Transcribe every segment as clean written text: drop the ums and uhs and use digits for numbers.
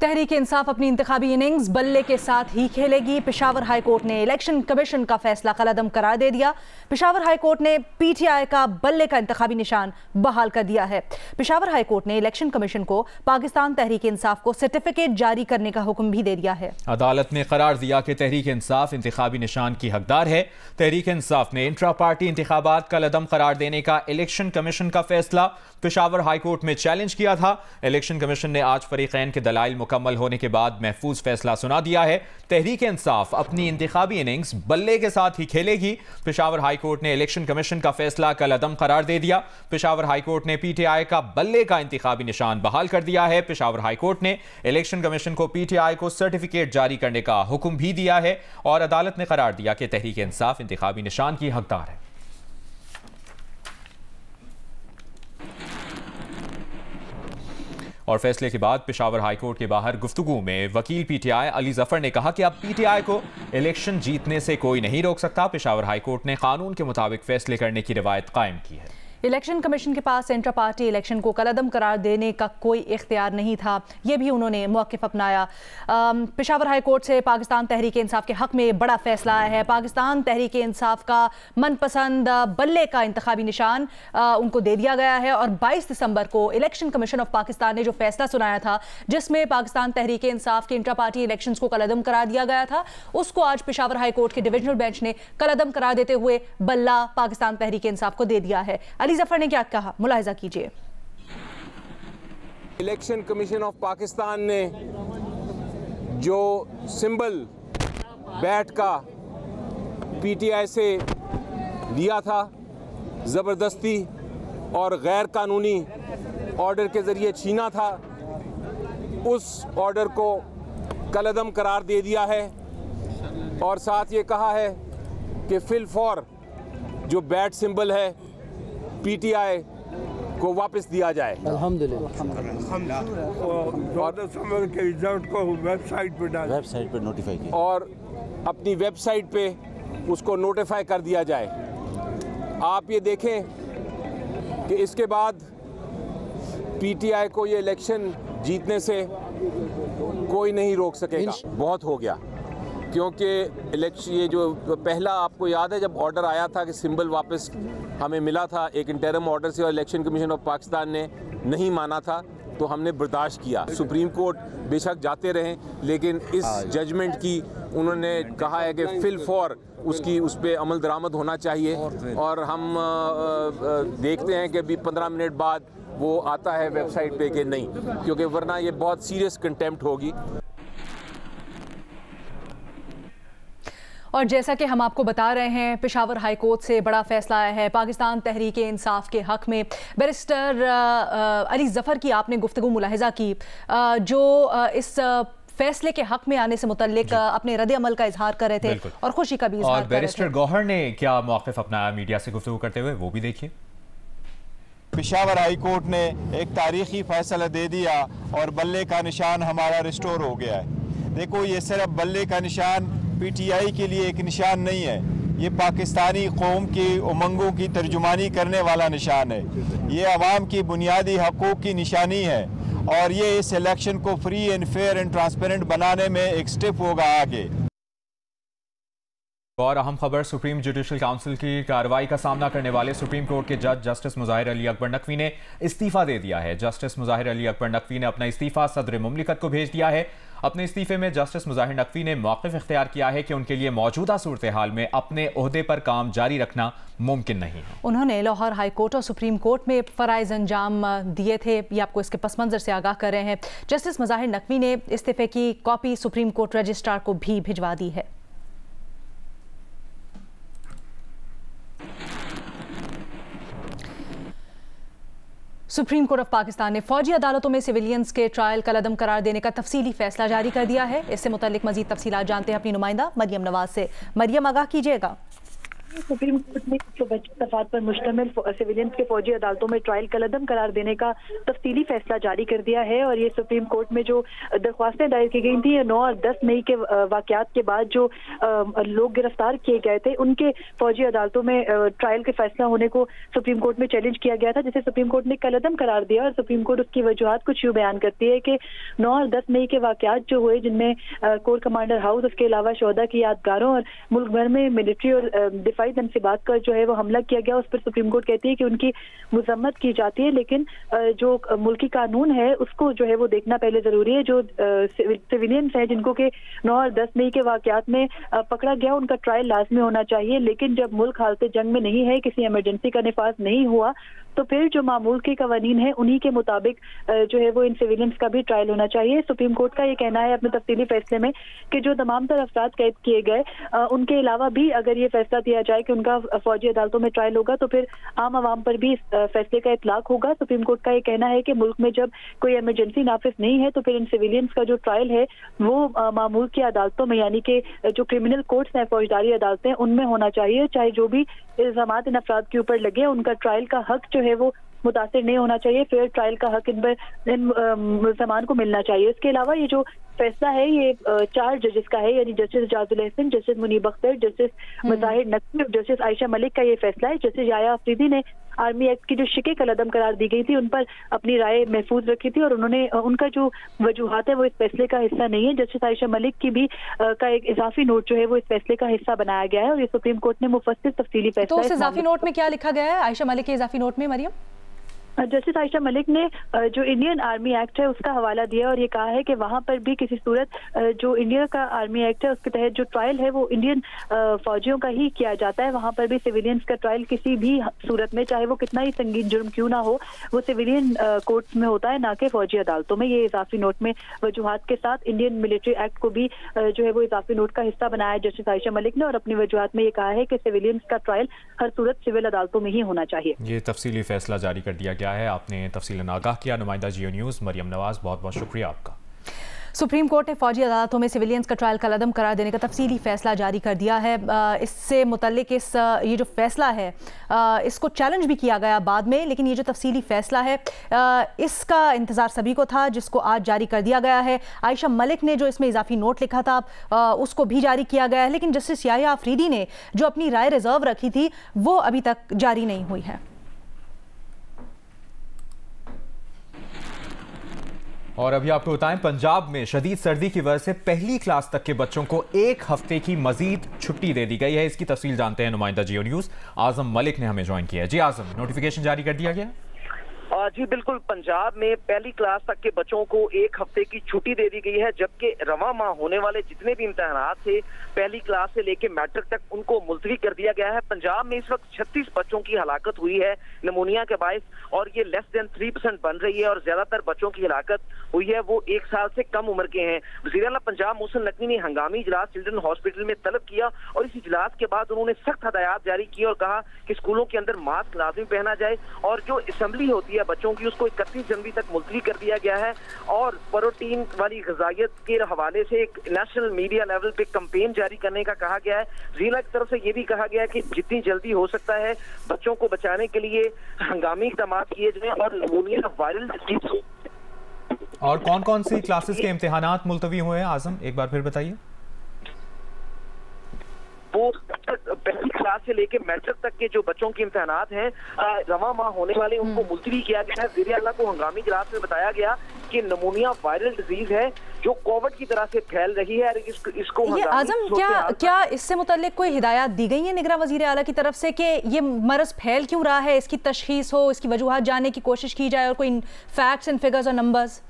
तहरीक इंसाफ अपनी इंतखाबी इनिंग्स बल्ले के साथ ही खेलेगी। पेशावर हाई कोर्ट ने इलेक्शन कमीशन का फैसला कलअदम करार दे दिया। पेशावर हाई कोर्ट ने पीटीआई का बल्ले का इंतखाबी निशान बहाल कर दिया है। पेशावर हाई कोर्ट ने इलेक्शन कमीशन को पाकिस्तान तहरीक इंसाफ को सर्टिफिकेट जारी करने का हुक्म भी दे दिया है। अदालत ने करार दिया कि तहरीक इंसाफ इंतखाबी निशान की हकदार है। तहरीक इंसाफ ने इंट्रा पार्टी इंतखाबात कलअदम करार देने का इलेक्शन कमीशन का फैसला पेशावर हाई कोर्ट में चैलेंज किया था। इलेक्शन कमीशन ने आज फरीकैन के दलाइल मुकम्मल होने के बाद महफूज फैसला सुना दिया है। तहरीक इंसाफ अपनी इंतखाबी इनिंग्स बल्ले के साथ ही खेलेगी। पेशावर हाई कोर्ट ने इलेक्शन कमीशन का फैसला कलअदम करार दे दिया। पेशावर हाई कोर्ट ने पीटीआई का बल्ले का इंतखाबी निशान बहाल कर दिया है। पेशावर हाई कोर्ट ने इलेक्शन कमीशन को पीटीआई को सर्टिफिकेट जारी करने का हुक्म भी दिया है और अदालत ने करार दिया कि तहरीक इंसाफ इंतखाबी निशान की हकदार है। और फैसले के बाद पेशावर हाई कोर्ट के बाहर गुफ्तगू में वकील पीटीआई अली जफर ने कहा कि अब पीटीआई को इलेक्शन जीतने से कोई नहीं रोक सकता। पेशावर हाई कोर्ट ने कानून के मुताबिक फैसले करने की रिवायत कायम की है। इलेक्शन कमीशन के पास इंट्रा पार्टी इलेक्शन को कलअदम करार देने का कोई इख्तियार नहीं था, ये भी उन्होंने मौक़िफ़ अपनाया। पेशावर हाई कोर्ट से पाकिस्तान तहरीक इंसाफ के हक़ में बड़ा फैसला आया है। पाकिस्तान तहरीक इंसाफ का मनपसंद बल्ले का इंतखाबी निशान उनको दे दिया गया है और 22 दिसंबर को इलेक्शन कमीशन ऑफ पाकिस्तान ने जो फैसला सुनाया था जिसमें पाकिस्तान तहरीक इंसाफ के इंट्रा पार्टी इलेक्शन को कलअदम करार दिया गया था, उसको आज पेशावर हाई कोर्ट के डिविजनल बेंच ने कलअदम करार देते हुए बल्ला पाकिस्तान तहरीक इंसाफ को दे दिया है। जफर ने क्या कहा, मुलाहिजा कीजिए। इलेक्शन कमीशन ऑफ पाकिस्तान ने जो सिंबल बैट का पीटीआई से लिया था, जबरदस्ती और गैर कानूनी ऑर्डर के जरिए छीना था, उस ऑर्डर को कलअदम करार दे दिया है और साथ ये कहा है कि फिलफौर जो बैट सिंबल है पीटीआई को वापस दिया जाए। और के रिजल्ट को वेबसाइट पे नोटिफाई किया और अपनी वेबसाइट पे उसको नोटिफाई कर दिया जाए। आप ये देखें कि इसके बाद पीटीआई को ये इलेक्शन जीतने से कोई नहीं रोक सकेगा। बहुत हो गया, क्योंकि इलेक्शन ये जो पहला आपको याद है जब ऑर्डर आया था कि सिंबल वापस हमें मिला था एक इंटरिम ऑर्डर से और इलेक्शन कमीशन ऑफ पाकिस्तान ने नहीं माना था, तो हमने बर्दाश्त किया। सुप्रीम कोर्ट बेशक जाते रहें, लेकिन इस जजमेंट की उन्होंने कहा है कि फिलफौर उसकी उस पर अमल दरामद होना चाहिए और हम देखते हैं कि अभी 15 मिनट बाद वो आता है वेबसाइट पे कि नहीं, क्योंकि वरना ये बहुत सीरियस कंटेम्प्ट होगी। और जैसा कि हम आपको बता रहे हैं, पेशावर हाई कोर्ट से बड़ा फैसला आया है पाकिस्तान तहरीक इंसाफ के हक़ में। बैरिस्टर अली जफ़र की आपने गुफ्तगू मुलाहिजा की, जो इस फैसले के हक़ में आने से मुतल्लिक अपने रद्द अमल का इजहार कर रहे थे और खुशी का भी इजहार कर रहे थे। बैरिस्टर गौहर ने क्या मौक़िफ़ अपनाया मीडिया से गुफ्तगू करते हुए, वो भी देखिए। पेशावर हाई कोर्ट ने एक तारीखी फैसला दे दिया और बल्ले का निशान हमारा रिस्टोर हो गया है। देखो, ये सिर्फ बल्ले का निशान पीटीआई के लिए एक निशान नहीं है, ये पाकिस्तानी कौम की उमंगों की तर्जुमानी करने वाला निशान है। ये अवाम की बुनियादी हकूक़ की निशानी है और ये इस इलेक्शन को free and fair and transparent बनाने में एक स्टेप होगा आगे। और अहम खबर, सुप्रीम जुडिशल काउंसिल की कार्रवाई का सामना करने वाले सुप्रीम कोर्ट के जज जस्टिस मुज़ाहिर अली अकबर नकवी ने इस्तीफ़ा दे दिया है। जस्टिस मुज़ाहिर अली अकबर नकवी ने अपना इस्तीफ़ा सदर मुमलिकत को भेज दिया है। अपने इस्तीफे में जस्टिस मुज़ाहिर नकवी ने मौक़िफ़ इख्तियार किया है कि उनके लिए मौजूदा सूरत हाल में अपने ओहदे पर काम जारी रखना मुमकिन नहीं है। उन्होंने लाहौर हाई कोर्ट और सुप्रीम कोर्ट में फ़राइज़ अंजाम दिए थे, ये आपको इसके पस मंज़र से आगाह कर रहे हैं। जस्टिस मुज़ाहिर नकवी ने इस्तीफ़े की कॉपी सुप्रीम कोर्ट रजिस्ट्रार को भी भिजवा दी है। सुप्रीम कोर्ट ऑफ पाकिस्तान ने फौजी अदालतों में सिविलियंस के ट्रायल कलअदम करार देने का तफसीली फैसला जारी कर दिया है। इससे मुतल्लिक मजीद तफसीलात जानते हैं अपनी नुमाइंदा मरियम नवाज से। मरियम, आगाह कीजिएगा। सुप्रीम कोर्ट ने तफात पर मुश्तमिल सिविलियंस के फौजी अदालतों में ट्रायल कलअदम करार देने का तफसीली फैसला जारी कर दिया है। और ये सुप्रीम कोर्ट में जो दरख्वास्तें दायर की गई थी 9 और 10 मई के वाकयात के बाद जो लोग गिरफ्तार किए गए थे उनके फौजी अदालतों में ट्रायल के फैसला होने को सुप्रीम कोर्ट में चैलेंज किया गया था, जिसे सुप्रीम कोर्ट ने कलअदम करार दिया। और सुप्रीम कोर्ट उसकी वजूहत कुछ यूं बयान करती है कि 9 और 10 मई के वाकयात जो हुए, जिनमें कोर कमांडर हाउस, उसके अलावा शोहदा की यादगारों और मुल्क भर में मिलिट्री और दिफाई तनसीबात का जो है वो हमला किया गया, उस पर सुप्रीम कोर्ट कहती है कि उनकी मजम्मत की जाती है, लेकिन जो मुल्की कानून है उसको जो है वो देखना पहले जरूरी है। जो सिविलियंस हैं जिनको के 9 और 10 मई के वाकयात में पकड़ा गया, उनका ट्रायल लाजमी होना चाहिए। लेकिन जब मुल्क हालत जंग में नहीं है, किसी इमरजेंसी का निफाज नहीं हुआ, तो फिर जो मामूल के कवानीन है उन्हीं के मुताबिक जो है वो इन सिविलियंस का भी ट्रायल होना चाहिए। सुप्रीम कोर्ट का ये कहना है अपने तफसीली फैसले में कि जो तमाम तर अफराद कैद किए गए, उनके अलावा भी अगर ये फैसला दिया जाए कि उनका फौजी अदालतों में ट्रायल होगा, तो फिर आम आवाम पर भी इस फैसले का इतलाक होगा। सुप्रीम कोर्ट का ये कहना है कि मुल्क में जब कोई इमरजेंसी नाफिज नहीं है, तो फिर इन सिविलियंस का जो ट्रायल है वो मामूल की अदालतों में, यानी कि जो क्रिमिनल कोर्ट्स हैं, फौजदारी अदालतें, उनमें होना चाहिए। चाहे जो भी इल्जामात इन अफराद के ऊपर लगे, उनका ट्रायल का हक जो है वो मुतासिर नहीं होना चाहिए, फेयर ट्रायल का हक इन मुल्ज़मान को मिलना चाहिए। इसके अलावा ये जो फैसला है ये 4 जजेस का है, यानी justice Ijazul Ahsan, justice Munib Akhtar, justice Mazahir Naqvi और जस्टिस आयशा मलिक का ये फैसला है। जस्टिस याया अफरीदी ने आर्मी एक्ट की जो शिके कलअदम करार दी गई थी उन पर अपनी राय महफूज रखी थी, और उन्होंने उनका जो वजूहात है वो इस फैसले का हिस्सा नहीं है। जस्टिस आयशा मलिक की भी का एक इजाफी नोट जो है वो इस फैसले का हिस्सा बनाया गया है, और ये सुप्रीम कोर्ट ने मुफस्सिल तफसीली फैसला। तो उस इजाफी नोट में क्या लिखा गया है आयशा मलिक के इजाफी नोट में, मरियम? जस्टिस आयशा मलिक ने जो इंडियन आर्मी एक्ट है उसका हवाला दिया और ये कहा है कि वहां पर भी किसी सूरत जो इंडिया का आर्मी एक्ट है उसके तहत जो ट्रायल है वो इंडियन फौजियों का ही किया जाता है। वहां पर भी सिविलियंस का ट्रायल किसी भी सूरत में, चाहे वो कितना ही संगीन जुर्म क्यों ना हो, वो सिविलियन कोर्ट्स में होता है, ना कि फौजी अदालतों में। ये इजाफी नोट में वजूहात के साथ इंडियन मिलिट्री एक्ट को भी जो है वो इजाफी नोट का हिस्सा बनाया जस्टिस आयशा मलिक ने, और अपनी वजूहात में ये कहा है कि सिविलियंस का ट्रायल हर सूरत सिविल अदालतों में ही होना चाहिए। ये तफसीली फैसला जारी कर दिया गया है। आपने तफसीलन आगाह किया। नुमाइंदा जियो न्यूज़ मरियम नवाज, बहुत बहुत शुक्रिया आपका। सुप्रीम कोर्ट ने फौजी अदालतों में सिविलियंस का ट्रायल कलअदम करार देने का तफसीली फैसला जारी कर दिया है। इससे मुतल्लिक ये जो फैसला है इसको चैलेंज भी किया गया बाद में, लेकिन ये जो तफसीली फैसला है इसका इंतज़ार सभी को था, जिसको आज जारी कर दिया गया है। आयशा मलिक ने जो इसमें इजाफी नोट लिखा था उसको भी जारी किया गया है, लेकिन जस्टिस याया अफरीदी ने जो अपनी राय रिजर्व रखी थी वो अभी तक जारी नहीं हुई है। और अभी आपको बताएं, पंजाब में शदीद सर्दी की वजह से पहली क्लास तक के बच्चों को 1 हफ्ते की मजीद छुट्टी दे दी गई है। इसकी तफसील जानते हैं नुमाइंदा जियो न्यूज़ आजम मलिक ने हमें ज्वाइन किया है। जी आजम, नोटिफिकेशन जारी कर दिया गया? जी बिल्कुल, पंजाब में पहली क्लास तक के बच्चों को 1 हफ्ते की छुट्टी दे दी गई है, जबकि रवा माह होने वाले जितने भी इम्तिहानात थे पहली क्लास से लेके मैट्रिक तक उनको मुलतवी कर दिया गया है। पंजाब में इस वक्त 36 बच्चों की हलाकत हुई है निमोनिया के बायस, और ये लेस देन 3% बन रही है, और ज्यादातर बच्चों की हलाकत हुई है वो 1 साल से कम उम्र के हैं। वज़ीर आला पंजाब मोहसिन नकवी ने हंगामी इजलास चिल्ड्रन हॉस्पिटल में तलब किया, और इस इजलास के बाद उन्होंने सख्त हदायत जारी की और कहा कि स्कूलों के अंदर मास्क लाजमी पहना जाए, और जो असेंबली होती है बच्चों की उसको 31 जनवरी तक मुलतवी कर दिया गया है। और प्रोटीन वाली ग़िज़ायत के हवाले से एक नेशनल मीडिया लेवल पे कैंपेन जारी करने का कहा गया है। जिला की तरफ से ये भी कहा गया है कि जितनी जल्दी हो सकता है बच्चों को बचाने के लिए हंगामी इक़दाम किए जाएं और निमोनिया वायरल डिजीज। और कौन कौन सी क्लासेस के इम्तिहानात मुलतवी हुए हैं आजम, एक बार फिर बताइए? वो पहली क्लास से लेके मैट्रिक तक के जो बच्चों के इम्तिहानात हैं रवा माह होने वाले उनको मुलतवी किया गया है। वज़ीर आला को हंगामी इजलास में बताया गया कि निमोनिया वायरल डिजीज है जो कोविड की तरह से फैल रही है। इसको ये आजम क्या इससे मुतल्लिक कोई हिदायत दी गई है निगरां वज़ीर आला की तरफ से कि ये मरज फैल क्यों रहा है, इसकी तशखीस हो, इसकी वजूहात जानने की कोशिश की जाए, और कोई फैक्ट्स एंड फिगर्स और नंबर्स?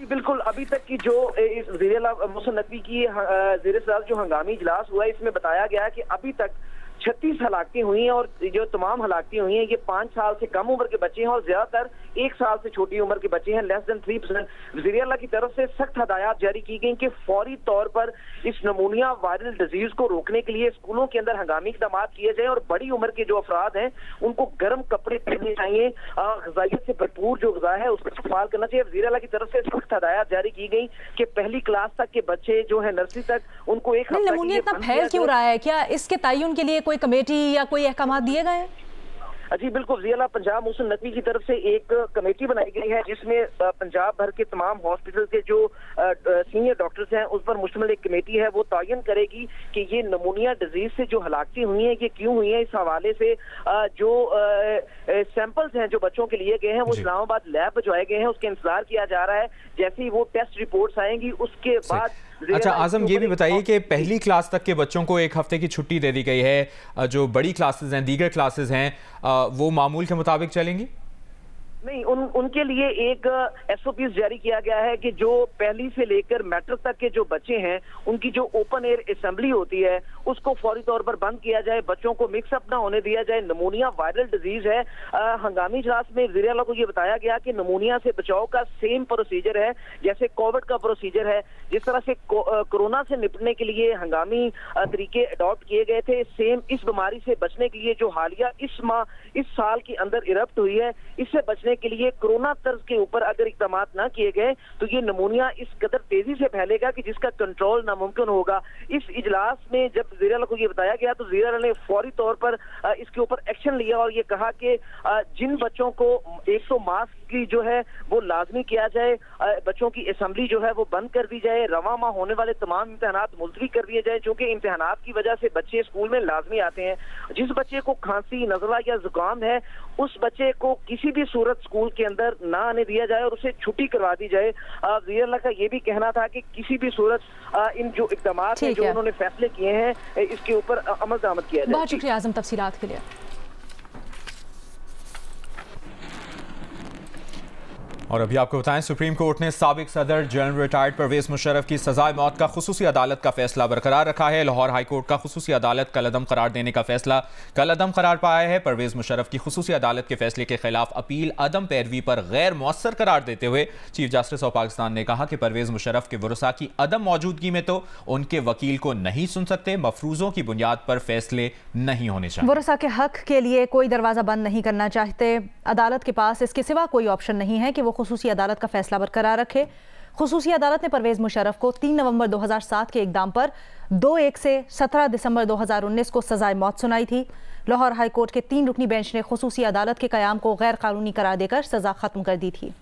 बिल्कुल, अभी तक की जो वज़ीर आला मोहसिन नकवी की ज़ेर सदर जो हंगामी इजलास हुआ है इसमें बताया गया है कि अभी तक 36 हलाकतें हुई हैं, और जो तमाम हलाकतें हुई हैं ये 5 साल से कम उम्र के बच्चे हैं, और ज्यादातर 1 साल से छोटी उम्र के बच्चे हैं, लेस देन 3%। वज़ीर आला की तरफ से सख्त हदायत जारी की गई कि फौरी तौर पर इस निमोनिया वायरल डिजीज को रोकने के लिए स्कूलों के अंदर हंगामी इक़दाम किए जाए, और बड़ी उम्र के जो अफराद हैं उनको गर्म कपड़े पहनने चाहिए, ग़िज़ायत से भरपूर जो ग़िज़ा है उसका इस्तेमाल करना चाहिए। वज़ीर आला की तरफ से सख्त हदायत जारी की गई कि पहली क्लास तक के बच्चे जो है नर्सरी तक उनको 1 हफ्ते निमोनिया इतना फैल क्यों रहा है, क्या इसके तयन के लिए कोई कमेटी या कोई अहकाम दिए गए हैं? जी बिल्कुल, ज़िया पंजाब मुहसिन नकवी की तरफ से एक कमेटी बनाई गई है जिसमें पंजाब भर के तमाम हॉस्पिटल के जो सीनियर डॉक्टर्स हैं उस पर मुश्तमिल एक कमेटी है। वो तयन करेगी कि ये नमूनिया डिजीज से जो हलाकतें हुई हैं ये क्यों हुई हैं। इस हवाले से जो सैंपल्स हैं जो बच्चों के लिए गए हैं वो इस्लामाबाद लैब भिजवाए गए हैं। उसका इंतजार किया जा रहा है, जैसे ही वो टेस्ट रिपोर्ट्स आएंगी उसके बाद। अच्छा आजम, ये भी बताइए कि पहली क्लास तक के बच्चों को एक हफ्ते की छुट्टी दे दी गई है, जो बड़ी क्लासेस हैं, दीगर क्लासेस हैं, वो मामूल के मुताबिक चलेंगी? नहीं, उनके लिए एक SOPs जारी किया गया है कि जो पहली से लेकर मैट्रिक तक के जो बच्चे हैं उनकी जो ओपन एयर असेंबली होती है उसको फौरी तौर पर बंद किया जाए, बच्चों को मिक्सअप ना होने दिया जाए। नमूनिया वायरल डिजीज है। हंगामी इजलास में वज़ीर आला को ये बताया गया कि नमूनिया से बचाव का सेम प्रोसीजर है जैसे कोविड का प्रोसीजर है। जिस तरह से कोरोना से निपटने के लिए हंगामी तरीके अडॉप्ट किए गए थे, सेम इस बीमारी से बचने के लिए जो हालिया इस साल के अंदर इरप्ट हुई है, इससे बचने के लिए कोरोना तर्ज के ऊपर अगर इकदाम ना किए गए तो ये नमूनिया इस कदर तेजी से फैलेगा कि जिसका कंट्रोल नामुमकिन होगा। इस इजलास में जब वज़ीर आला को ये बताया गया तो वज़ीर आला ने फौरी तौर पर इसके ऊपर एक्शन लिया और ये कहा कि जिन बच्चों को 100 मास्क की जो है वो लाजमी किया जाए, बच्चों की असेंबली जो है वो बंद कर दी जाए, रवा माह होने वाले तमाम इम्तिहानात मुलतवी कर दिए जाए, क्योंकि इम्तिहानात की वजह से बच्चे स्कूल में लाजमी आते हैं। जिस बच्चे को खांसी, नज़ला या जुकाम है उस बच्चे को किसी भी सूरत स्कूल के अंदर ना आने दिया जाए और उसे छुट्टी करवा दी जाए। वज़ीर आला का ये भी कहना था कि किसी भी सूरत इन जो इक़दाम हैं जो उन्होंने फैसले किए हैं इसके ऊपर अमल दरामद किया जाए। बहुत शुक्रिया आज़म तफसीलात के लिए। और अभी आपको बताएं, सुप्रीम कोर्ट ने साबिक सदर जनरल रिटायर्ड परवेज मुशर्रफ की सजाए मौत का खुसूसी अदालत का फैसला बरकरार रखा है। लाहौर हाई कोर्ट का खुसूसी अदालत कलअदम करार देने का फैसला कलअदम करार पाया है। परवेज मुशर्रफ की खुसूसी अदालत के फैसले के खिलाफ अपील अदम पैरवी पर गैर मौसर करार देते हुए चीफ जस्टिस ऑफ पाकिस्तान ने कहा कि परवेज मुशर्रफ के वरसा की अदम मौजूदगी में तो उनके वकील को नहीं सुन सकते, मफरूजों की बुनियाद पर फैसले नहीं होने चाहिए। वरसा के हक के लिए कोई दरवाजा बंद नहीं करना चाहते। अदालत के पास इसके सिवा कोई ऑप्शन नहीं है कि वो खुसूसी अदालत का फैसला बरकरार रखे। खुसूसी अदालत ने परवेज मुशर्रफ को 3 नवंबर 2007 के इक़दाम पर 2-1 से 17 दिसंबर 2019 को सजाए मौत सुनाई थी। लाहौर हाई कोर्ट के 3 रुकनी बेंच ने खुसूसी अदालत के क़याम को गैर कानूनी करार देकर सजा खत्म कर दी थी।